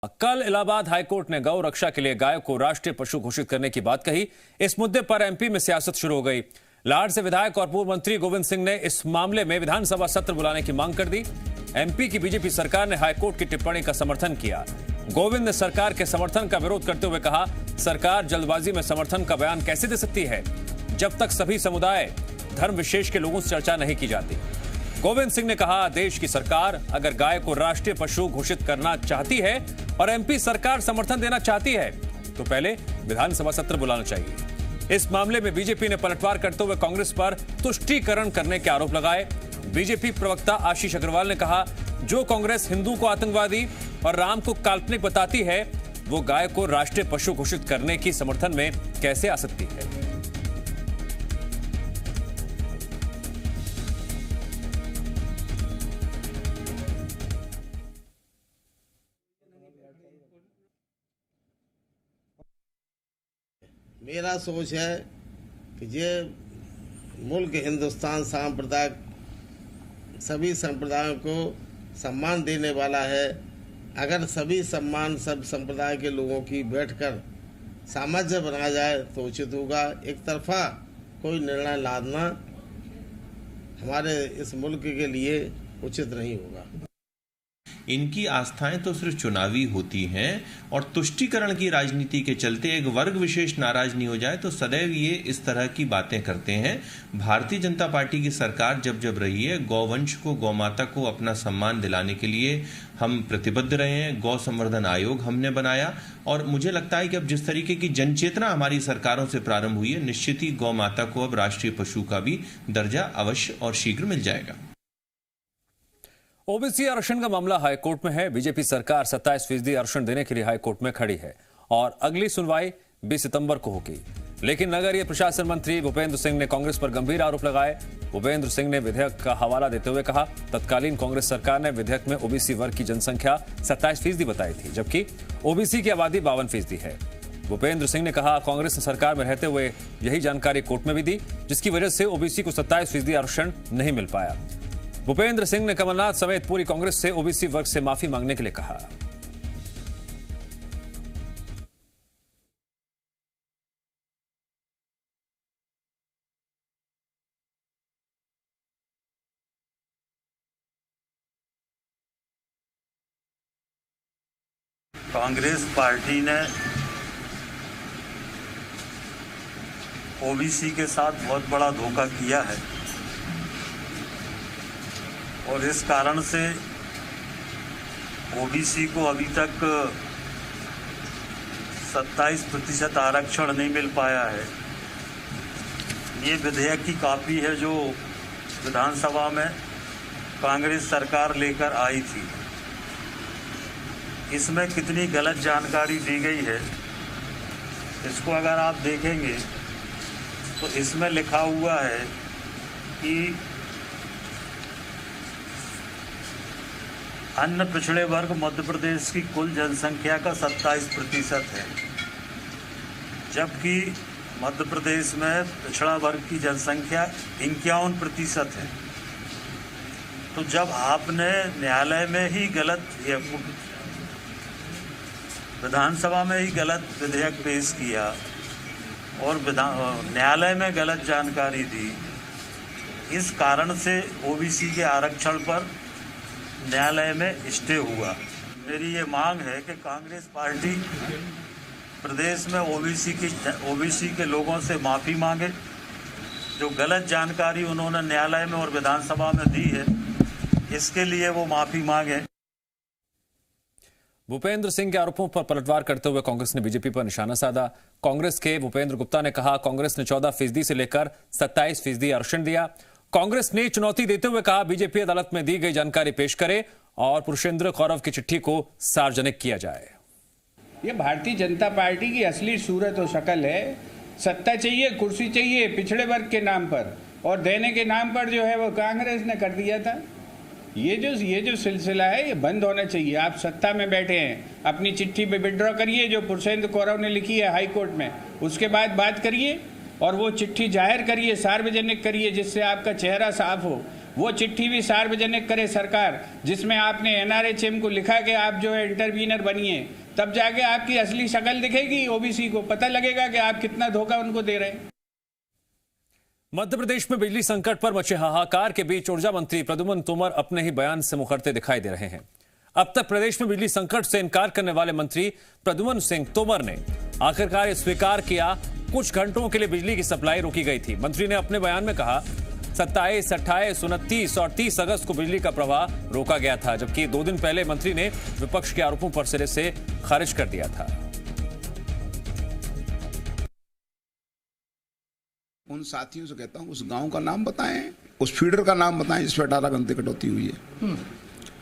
कल इलाहाबाद हाईकोर्ट ने गौ रक्षा के लिए गाय को राष्ट्रीय पशु घोषित करने की बात कही। इस मुद्दे पर एमपी में सियासत शुरू हो गई। लाड से विधायक और पूर्व मंत्री गोविंद सिंह ने इस मामले में विधानसभा सत्र बुलाने की मांग कर दी। एमपी की बीजेपी सरकार ने हाईकोर्ट की टिप्पणी का समर्थन किया। गोविंद ने सरकार के समर्थन का विरोध करते हुए कहा, सरकार जल्दबाजी में समर्थन का बयान कैसे दे सकती है जब तक सभी समुदाय धर्म विशेष के लोगों से चर्चा नहीं की जाती। गोविंद सिंह ने कहा, देश की सरकार अगर गाय को राष्ट्रीय पशु घोषित करना चाहती है और एमपी सरकार समर्थन देना चाहती है तो पहले विधानसभा सत्र बुलाना चाहिए। इस मामले में बीजेपी ने पलटवार करते हुए कांग्रेस पर तुष्टीकरण करने के आरोप लगाए। बीजेपी प्रवक्ता आशीष अग्रवाल ने कहा, जो कांग्रेस हिंदू को आतंकवादी और राम को काल्पनिक बताती है वो गाय को राष्ट्रीय पशु घोषित करने की समर्थन में कैसे आ सकती है। मेरा सोच है कि ये मुल्क हिंदुस्तान सांप्रदायिक सभी संप्रदायों को सम्मान देने वाला है। अगर सभी सब संप्रदाय के लोगों की बैठकर सामंजस्य बनाया जाए तो उचित होगा। एक तरफा कोई निर्णय लादना हमारे इस मुल्क के लिए उचित नहीं होगा। इनकी आस्थाएं तो सिर्फ चुनावी होती हैं और तुष्टीकरण की राजनीति के चलते एक वर्ग विशेष नाराज नहीं हो जाए तो सदैव ये इस तरह की बातें करते हैं। भारतीय जनता पार्टी की सरकार जब रही है, गौवंश को, गौमाता को अपना सम्मान दिलाने के लिए हम प्रतिबद्ध रहे हैं। गौ संवर्धन आयोग हमने बनाया और मुझे लगता है कि अब जिस तरीके की जनचेतना हमारी सरकारों से प्रारंभ हुई है, निश्चित ही गौ माता को अब राष्ट्रीय पशु का भी दर्जा अवश्य और शीघ्र मिल जाएगा। ओबीसी आरक्षण का मामला हाईकोर्ट में है। बीजेपी सरकार 27% आरक्षण देने के लिए हाईकोर्ट में खड़ी है और अगली सुनवाई 20 सितंबर को होगी। लेकिन नगरीय प्रशासन मंत्री भूपेंद्र सिंह ने कांग्रेस पर गंभीर आरोप लगाए। भूपेंद्र सिंह ने विधेयक का हवाला देते हुए कहा, तत्कालीन कांग्रेस सरकार ने विधेयक में ओबीसी वर्ग की जनसंख्या 27% बताई थी, जबकि ओबीसी की आबादी 52% है। भूपेंद्र सिंह ने कहा, कांग्रेस ने सरकार में रहते हुए यही जानकारी कोर्ट में भी दी, जिसकी वजह से ओबीसी को 27% आरक्षण नहीं मिल पाया। भूपेंद्र सिंह ने कमलनाथ समेत पूरी कांग्रेस से ओबीसी वर्ग से माफी मांगने के लिए कहा। कांग्रेस पार्टी ने ओबीसी के साथ बहुत बड़ा धोखा किया है और इस कारण से ओबीसी को अभी तक 27% आरक्षण नहीं मिल पाया है। ये विधेयक की कॉपी है जो विधानसभा में कांग्रेस सरकार लेकर आई थी। इसमें कितनी गलत जानकारी दी गई है, इसको अगर आप देखेंगे तो इसमें लिखा हुआ है कि अन्य पिछड़े वर्ग मध्य प्रदेश की कुल जनसंख्या का 27% है, जबकि मध्य प्रदेश में पिछड़ा वर्ग की जनसंख्या 51% है। तो जब आपने न्यायालय में ही विधानसभा में ही गलत विधेयक पेश किया और न्यायालय में गलत जानकारी दी, इस कारण से ओबीसी के आरक्षण पर न्यायालय में स्टे हुआ। मेरी ये मांग है कि कांग्रेस पार्टी प्रदेश में ओबीसी के लोगों से माफ़ी मांगे। जो गलत जानकारी उन्होंने न्यायालय में और विधानसभा में दी है, इसके लिए वो माफ़ी मांगे। भूपेंद्र सिंह के आरोपों पर पलटवार करते हुए कांग्रेस ने बीजेपी पर निशाना साधा। कांग्रेस के भूपेंद्र गुप्ता ने कहा, कांग्रेस ने 14% से लेकर 27% आरक्षण दिया। कांग्रेस ने चुनौती देते हुए कहा, बीजेपी अदालत में दी गई जानकारी पेश करे और पुरुषेंद्र कौरव की चिट्ठी को सार्वजनिक किया जाए। ये भारतीय जनता पार्टी की असली सूरत और शक्ल है। सत्ता चाहिए, कुर्सी चाहिए पिछड़े वर्ग के नाम पर, और देने के नाम पर जो है वो कांग्रेस ने कर दिया था। ये जो सिलसिला है ये बंद होना चाहिए। आप सत्ता में बैठे हैं, अपनी चिट्ठी पे विड्रॉ करिए जो पुरुषेंद्र कौरव ने लिखी है हाई कोर्ट में, उसके बाद बात करिए और वो चिट्ठी जाहिर करिए, सार्वजनिक करिए, जिससे आपका चेहरा साफ हो। वो चिट्ठी भी सार्वजनिक करे सरकार, जिसमें आपने एनआरएचएम को लिखा कि आप जो है इंटरवीनर बनिए, तब जाके आपकी असली शक्ल दिखेगी, ओबीसी को पता लगेगा कि आप कितना धोखा उनको दे रहे हैं। मध्य प्रदेश में बिजली संकट पर मचे हाहाकार के बीच ऊर्जा मंत्री प्रद्युम्न तोमर अपने ही बयान से मुखरते दिखाई दे रहे हैं। अब तक प्रदेश में बिजली संकट से इनकार करने वाले मंत्री प्रद्युम्न सिंह तोमर ने आखिरकार स्वीकार किया कुछ घंटों के लिए बिजली की सप्लाई रोकी गई थी। मंत्री ने अपने बयान में कहा 27, 28, 29 और 30 अगस्त को बिजली का प्रवाह रोका गया था, जबकि 2 दिन पहले मंत्री ने विपक्ष के आरोपों पर सिरे से खारिज कर दिया था। उन साथियों से कहता हूं उस गांव का नाम बताएं, उस फीडर का नाम बताएं जिसमें 18 घंटे कटौती हुई है।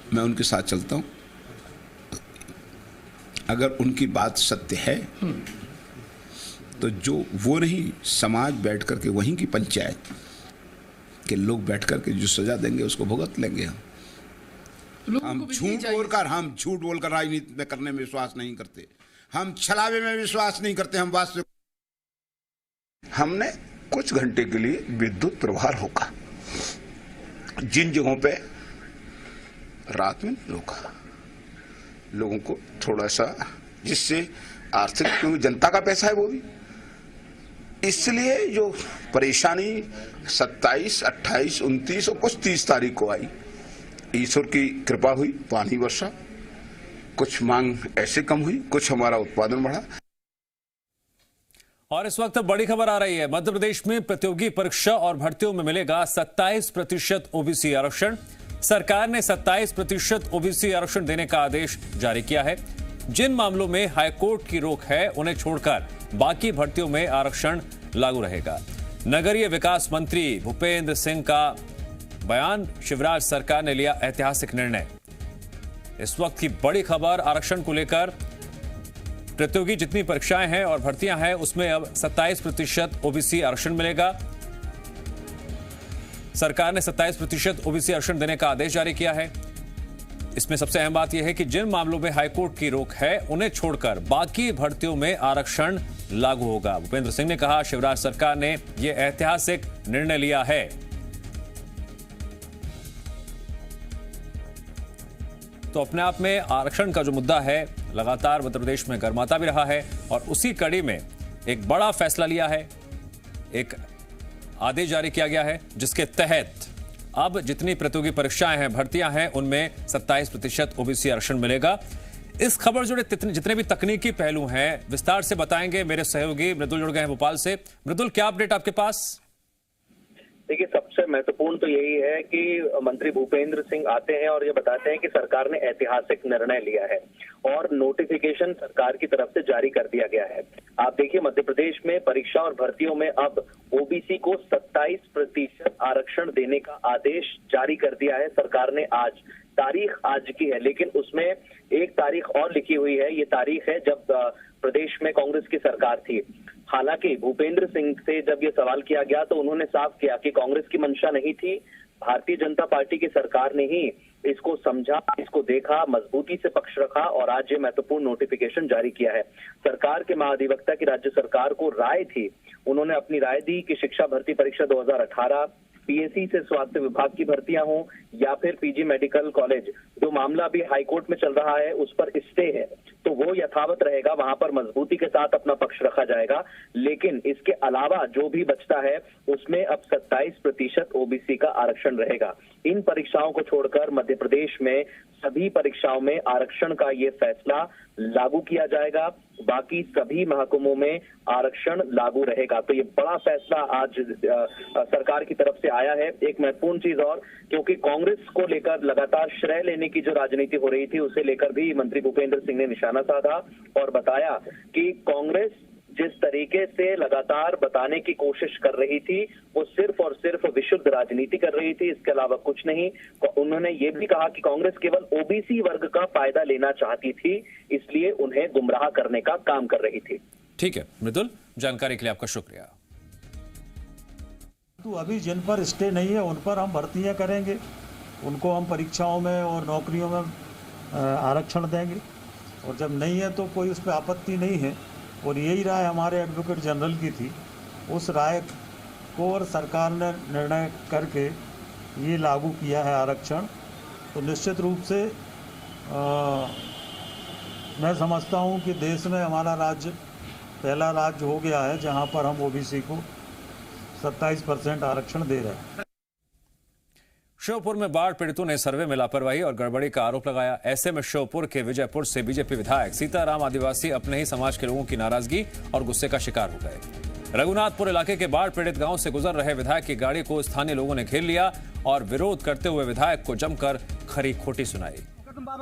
मैं उनके साथ चलता हूं। अगर उनकी बात सत्य है तो जो वो नहीं, समाज बैठ करके वहीं की पंचायत के लोग बैठ करके जो सजा देंगे उसको भुगत लेंगे। हम झूठ बोलकर राजनीति में करने में विश्वास नहीं करते, हम छलावे में विश्वास नहीं करते, हम वास्तविक। हमने कुछ घंटे के लिए विद्युत प्रवाह रोका, जिन जगहों पे रात में रोका, लोगों को थोड़ा सा, जिससे आर्थिक, क्योंकि जनता का पैसा है वो भी, इसलिए जो परेशानी 27, 28, 29 और कुछ 30 तारीख को आई, ईश्वर की कृपा हुई, पानी वर्षा, कुछ मांग ऐसे कम हुई, कुछ हमारा उत्पादन बढ़ा। और इस वक्त बड़ी खबर आ रही है, मध्य प्रदेश में प्रतियोगी परीक्षा और भर्तियों में मिलेगा 27% ओबीसी आरक्षण। सरकार ने 27% ओबीसी आरक्षण देने का आदेश जारी किया है। जिन मामलों में हाईकोर्ट की रोक है उन्हें छोड़कर बाकी भर्तियों में आरक्षण लागू रहेगा। नगरीय विकास मंत्री भूपेंद्र सिंह का बयान, शिवराज सरकार ने लिया ऐतिहासिक निर्णय। इस वक्त की बड़ी खबर आरक्षण को लेकर, प्रतियोगी जितनी परीक्षाएं हैं और भर्तियां हैं उसमें अब 27% ओबीसी आरक्षण मिलेगा। सरकार ने 27% ओबीसी आरक्षण देने का आदेश जारी किया है। इसमें सबसे अहम बात यह है कि जिन मामलों में हाईकोर्ट की रोक है उन्हें छोड़कर बाकी भर्तियों में आरक्षण लागू होगा। भूपेंद्र सिंह ने कहा, शिवराज सरकार ने यह ऐतिहासिक निर्णय लिया है। तो अपने आप में आरक्षण का जो मुद्दा है लगातार मध्य प्रदेश में गर्माता भी रहा है और उसी कड़ी में एक बड़ा फैसला लिया है, एक आदेश जारी किया गया है जिसके तहत अब जितनी प्रतियोगी परीक्षाएं हैं, भर्तियां हैं, उनमें 27% ओबीसी आरक्षण मिलेगा। इस खबर जुड़े जितने भी तकनीकी पहलू हैं विस्तार से बताएंगे मेरे सहयोगी मृदुल जुड़ गए हैं भोपाल से। मृदुल, क्या अपडेट आपके पास? देखिए, सबसे महत्वपूर्ण तो यही है कि मंत्री भूपेंद्र सिंह आते हैं और ये बताते हैं कि सरकार ने ऐतिहासिक निर्णय लिया है और नोटिफिकेशन सरकार की तरफ से जारी कर दिया गया है। आप देखिए, मध्य प्रदेश में परीक्षा और भर्तियों में अब ओबीसी को 27% आरक्षण देने का आदेश जारी कर दिया है सरकार ने। आज तारीख आज की है, लेकिन उसमें एक तारीख और लिखी हुई है। ये तारीख है जब प्रदेश में कांग्रेस की सरकार थी। हालांकि भूपेंद्र सिंह से जब ये सवाल किया गया तो उन्होंने साफ किया कि कांग्रेस की मंशा नहीं थी, भारतीय जनता पार्टी की सरकार ने ही इसको समझा, इसको देखा, मजबूती से पक्ष रखा और आज ये महत्वपूर्ण नोटिफिकेशन जारी किया है। सरकार के महाधिवक्ता की राज्य सरकार को राय थी, उन्होंने अपनी राय दी कि शिक्षा भर्ती परीक्षा 2018, पीएससी से स्वास्थ्य विभाग की भर्तियां हों या फिर पीजी मेडिकल कॉलेज, जो मामला अभी हाईकोर्ट में चल रहा है उस पर स्टे है तो वो यथावत रहेगा, वहां पर मजबूती के साथ अपना पक्ष रखा जाएगा। लेकिन इसके अलावा जो भी बचता है उसमें अब 27% ओबीसी का आरक्षण रहेगा। इन परीक्षाओं को छोड़कर मध्य प्रदेश में सभी परीक्षाओं में आरक्षण का ये फैसला लागू किया जाएगा, बाकी सभी महकमों में आरक्षण लागू रहेगा। तो ये बड़ा फैसला आज सरकार की तरफ से आया है। एक महत्वपूर्ण चीज और, क्योंकि कांग्रेस को लेकर लगातार श्रेय लेने की जो राजनीति हो रही थी उसे लेकर भी मंत्री भूपेंद्र सिंह ने निशाना साधा और बताया कि कांग्रेस जिस तरीके से लगातार बताने की कोशिश कर रही थी वो सिर्फ और सिर्फ विशुद्ध राजनीति कर रही थी, इसके अलावा कुछ नहीं। उन्होंने ये भी कहा कि कांग्रेस केवल ओबीसी वर्ग का फायदा लेना चाहती थी, इसलिए उन्हें गुमराह करने का काम कर रही थी। ठीक है मृदुल, जानकारी के लिए आपका शुक्रिया। तो अभी जिन पर स्टे नहीं है उन पर हम भर्तियां करेंगे, उनको हम परीक्षाओं में और नौकरियों में आरक्षण देंगे और जब नहीं है तो कोई उस पर आपत्ति नहीं है। और यही राय हमारे एडवोकेट जनरल की थी, उस राय को और सरकार ने निर्णय करके ये लागू किया है आरक्षण, तो निश्चित रूप से मैं समझता हूँ कि देश में हमारा राज्य पहला राज्य हो गया है जहाँ पर हम ओबीसी को 27% आरक्षण दे रहे हैं। श्योपुर में बाढ़ पीड़ितों ने सर्वे में लापरवाही और गड़बड़ी का आरोप लगाया। ऐसे में श्योपुर के विजयपुर से बीजेपी विधायक सीताराम आदिवासी अपने ही समाज के लोगों की नाराजगी और गुस्से का शिकार हो गए। रघुनाथपुर इलाके के बाढ़ पीड़ित गांव से गुजर रहे विधायक की गाड़ी को स्थानीय लोगों ने घेर लिया और विरोध करते हुए विधायक को जमकर खरी खोटी सुनाई।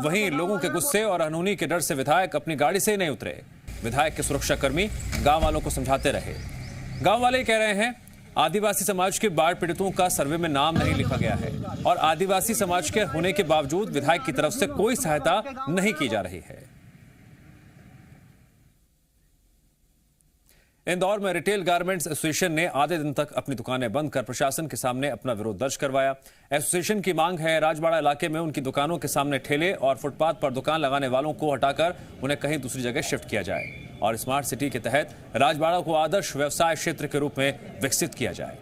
वहीं लोगों के गुस्से और अनहोनी के डर से विधायक अपनी गाड़ी से ही नहीं उतरे। विधायक के सुरक्षाकर्मी गांव वालों को समझाते रहे। गांव वाले कह रहे हैं आदिवासी समाज के बाढ़ पीड़ितों का सर्वे में नाम नहीं लिखा गया है और आदिवासी समाज के होने के बावजूद विधायक की तरफ से कोई सहायता नहीं की जा रही है। इंदौर में रिटेल गारमेंट्स एसोसिएशन ने आधे दिन तक अपनी दुकानें बंद कर प्रशासन के सामने अपना विरोध दर्ज करवाया। एसोसिएशन की मांग है राजबाड़ा इलाके में उनकी दुकानों के सामने ठेले और फुटपाथ पर दुकान लगाने वालों को हटाकर उन्हें कहीं दूसरी जगह शिफ्ट किया जाए और स्मार्ट सिटी के तहत राजबाड़ा को आदर्श व्यवसाय क्षेत्र के रूप में विकसित किया जाए।